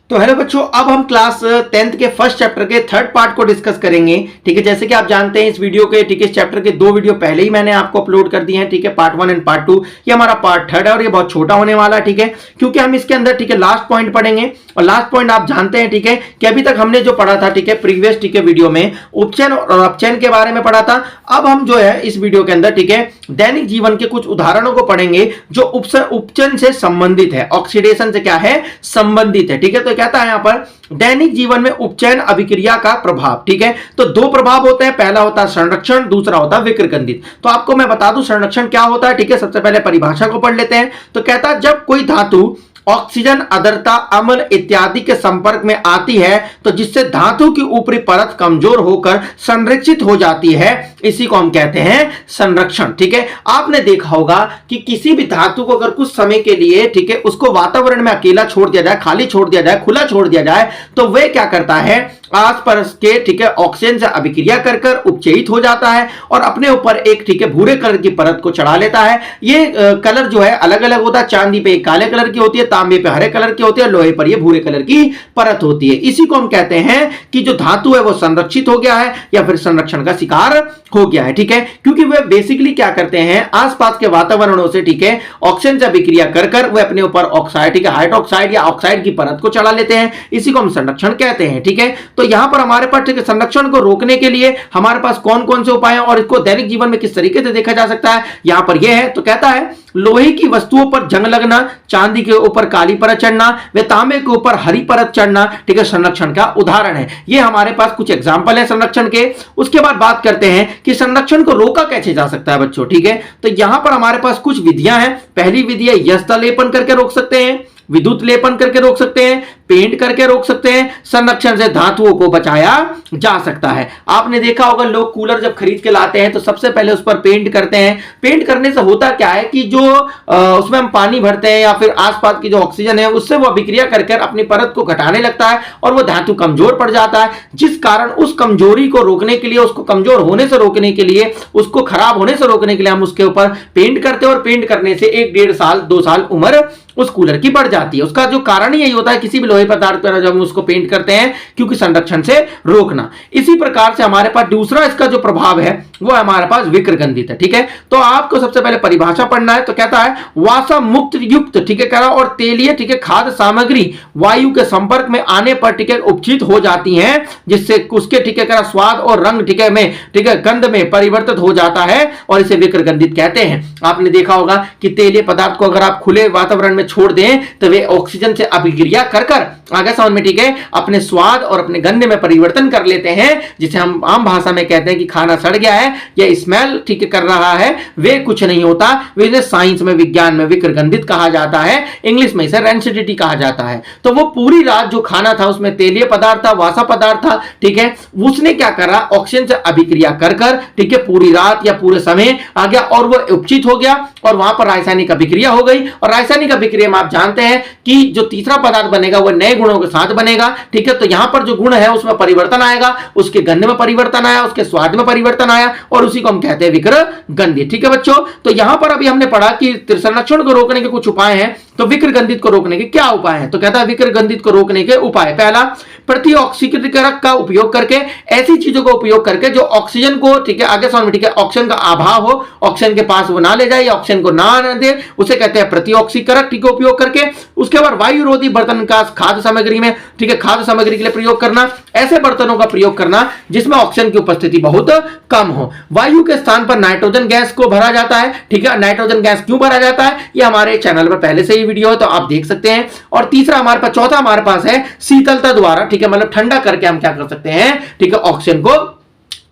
तो हेलो बच्चों, अब हम क्लास 10th के फर्स्ट चैप्टर के थर्ड पार्ट को डिस्कस करेंगे। ठीक है, जैसे कि आप जानते हैं इस वीडियो के ठीक है इस चैप्टर के दो वीडियो पहले ही मैंने आपको अपलोड कर दिए हैं। ठीक है, पार्ट 1 एंड पार्ट 2। ये हमारा पार्ट थर्ड है और ये बहुत छोटा होने वाला है। ठीक है, क्योंकि हम इसके अंदर ठीक है लास्ट पॉइंट पढ़ेंगे और लास्ट पॉइंट आप जानते हैं ठीक है कि अभी तक हमने जो पढ़ा था ठीक है प्रीवियस ठीक है वीडियो में उपचयन और अपचयन के बारे में पढ़ा था। अब हम जो है इस वीडियो के अंदर ठीक है दैनिक जीवन के कुछ उदाहरणों को पढ़ेंगे जो उपचयन से संबंधित है, ऑक्सीडेशन से क्या है संबंधित है। ठीक है, तो कहता है यहां पर दैनिक जीवन में उपचयन अभिक्रिया का प्रभाव। ठीक है, तो दो प्रभाव होते हैं, पहला होता है संरक्षण, दूसरा होता है विकृगंधित। तो आपको मैं बता दूं संरक्षण क्या होता है। ठीक है, सबसे पहले परिभाषा को पढ़ लेते हैं। तो कहता है जब कोई धातु ऑक्सीजन, आर्द्रता, अम्ल इत्यादि के संपर्क में आती है तो जिससे धातु की ऊपरी परत कमजोर होकर संरक्षित हो जाती है, इसी को हम कहते हैं संरक्षण। ठीक है, आपने देखा होगा कि किसी भी धातु को अगर कुछ समय के लिए ठीक है उसको वातावरण में अकेला छोड़ दिया जाए, खाली छोड़ दिया जाए, खुला छोड़ दिया जाए, तो वह क्या करता है आसपास के ठीक है ऑक्सीजन से अभिक्रिया कर कर उपचयित हो जाता है और अपने ऊपर एक ठीक है भूरे कलर की परत को चढ़ा लेता है। ये कलर जो है अलग अलग होता है, चांदी पे काले कलर की होती है, तांबे पे हरे कलर की होती है, लोहे पर ये भूरे कलर की परत होती है। इसी को हम कहते हैं कि जो धातु है वो संरक्षित हो गया है या फिर संरक्षण का शिकार हो गया है। ठीक है, क्योंकि वे बेसिकली क्या करते हैं आसपास के वातावरणों से ठीक है ऑक्सीजन से अभिक्रिया कर कर वे अपने ऊपर ऑक्साइड ठीक है हाइड्रोक्साइड या ऑक्साइड की परत को चढ़ा लेते हैं, इसी को हम संरक्षण कहते हैं। ठीक है, तो यहां पर हमारे पास ठीक है संरक्षण को रोकने के लिए हमारे पास कौन कौन से उपाय हैं और इसको दैनिक जीवन में किस तरीके से देखा जा सकता है, यहां पर यह है। तो कहता है लोहे की वस्तुओं पर जंग लगना, चांदी के ऊपर काली परत चढ़ना, वे तांबे के ऊपर हरी परत चढ़ना ठीक है संरक्षण का उदाहरण है। ये हमारे पास कुछ एग्जांपल है संरक्षण के। उसके बाद बात करते हैं कि संरक्षण को रोका कैसे जा सकता है बच्चों। ठीक है, तो यहां पर हमारे पास कुछ विधियां हैं। पहली विधि है यस्ता लेपन करके रोक सकते हैं, विद्युत लेपन करके रोक सकते हैं, पेंट करके रोक सकते हैं। संरक्षण से धातुओं को बचाया जा सकता है। आपने देखा होगा लोग कूलर जब खरीद के लाते हैं तो सबसे पहले उस पर पेंट करते हैं। पेंट करने से होता क्या है कि जो उसमें हम पानी भरते हैं या फिर आसपास की जो ऑक्सीजन है उससे वो अभिक्रिया कर अपनी परत को घटाने लगता है और वो धातु कमजोर पड़ जाता है, जिस कारण उस कमजोरी को रोकने के लिए, उसको कमजोर होने से रोकने के लिए, उसको खराब होने से रोकने के लिए हम उसके ऊपर पेंट करते हैं और पेंट करने से 1-1.5 साल 2 साल उम्र उस कूलर की बढ़ जाती है। उसका जो कारण यही होता है किसी भी लोहे पदार्थ पर जब हम उसको पेंट करते हैं क्योंकि संरक्षण से रोकना। इसी प्रकार से हमारे पास दूसरा इसका जो प्रभाव है वो हमारे पास विकृगंधित है। ठीक है, तो आपको सबसे पहले परिभाषा पढ़ना है। तो कहता है वासा मुक्त युक्त ठीक है करा और तेलीय ठीक है खाद्य सामग्री वायु के संपर्क में आने पर ठीक है उपचित हो जाती हैं, जिससे उसके ठीक है करा स्वाद और रंग ठीक है में ठीक है गंध में परिवर्तित हो जाता है और इसे विकृगंधित कहते हैं। आपने देखा होगा कि तेलीय पदार्थ को अगर आप खुले वातावरण में छोड़ दें तो वे ऑक्सीजन से अभिक्रिया कर आगे समझ में ठीक है अपने स्वाद और अपने गंध में परिवर्तन कर लेते हैं, जिसे हम आम भाषा में कहते हैं कि खाना सड़ गया है या स्मेल ठीक कर रहा है। वे कुछ नहीं होता, वे साइंस में विज्ञान में विकृगंधित कहा जाता है, इंग्लिश में इसे रेंसिडिटी कहा जाता है। तो वो पूरी रात जो खाना था उसमें तेलीय पदार्थ था, वासा पदार्थ था ठीक है, उसने क्या करा ऑक्सीजन से अभिक्रिया कर ठीक है पूरी रात या पूरे समय आ गया और वो उपचित हो गया और वहां पर रासायनिक अभिक्रिया हो गई। और रासायनिक अभिक्रिया में आप जानते हैं कि जो तीसरा पदार्थ बनेगा वो नए गुणों के साथ बनेगा। ठीक है, तो यहां पर जो गुण है उसमें परिवर्तन आएगा, उसके गंध में परिवर्तन आया, उसके स्वाद में परिवर्तन आया और उसी को हम कहते हैं विकृगंधित। ठीक है बच्चों, तो यहां पर अभी हमने पढ़ा कि संरक्षण को रोकने के कुछ उपाय हैं, तो विकृगंधित को रोकने के क्या उपाय हैं। तो कहता है विकृगंधित को रोकने के उपाय, पहला प्रतिऑक्सीकरण का उपयोग करके, ऐसी चीजों का उपयोग करके जो ऑक्सीजन को ठीक है आगे समझ में ठीक है ऑक्सीजन का अभाव हो, ऑक्सीजन के पास वो ना ले जाए या ऑक्सीजन को ना दे, उसे कहते हैं प्रतिऑक्सीकरण ठीक है उपयोग करके। उसके बाद वायु रोधी बर्तन का खाद्य सामग्री में ठीक है खाद्य सामग्री के लिए प्रयोग करना, ऐसे बर्तनों का प्रयोग करना जिसमें ऑक्सीजन की उपस्थिति बहुत कम हो। वायु के स्थान पर नाइट्रोजन गैस को भरा जाता है। ठीक है, नाइट्रोजन गैस क्यों भरा जाता है ये हमारे चैनल पर पहले से ही वीडियो है तो आप देख सकते हैं। और तीसरा हमारे पास, चौथा हमारे पास है शीतलता द्वारा ठीक है मतलब ठंडा करके हम क्या कर सकते हैं ठीक है ऑक्सीजन को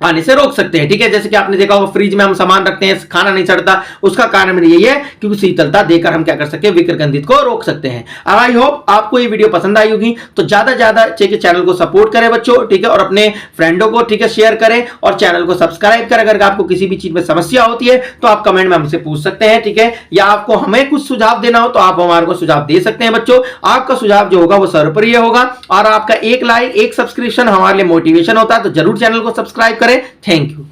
आने से रोक सकते हैं। ठीक है, जैसे कि आपने देखा होगा फ्रिज में हम सामान रखते हैं खाना नहीं सड़ता, उसका कारण यही है क्योंकि शीतलता देकर हम क्या कर सकते हैं विकृगंधित को रोक सकते हैं। अब आई होप आपको ये वीडियो पसंद आई होगी, तो ज्यादा ज्यादा चैनल को सपोर्ट करें बच्चों ठीक है और अपने फ्रेंडों को ठीक है शेयर करें और चैनल को सब्सक्राइब करें। अगर आपको किसी भी चीज में समस्या होती है तो आप कमेंट में हमसे पूछ सकते हैं। ठीक है, या आपको हमें कुछ सुझाव देना हो तो आप हमारे को सुझाव दे सकते हैं बच्चों। आपका सुझाव जो होगा वो सर्वप्रिय होगा और आपका एक लाइक एक सब्सक्रिप्शन हमारे लिए मोटिवेशन होता है, तो जरूर चैनल को सब्सक्राइब करें। Thank you.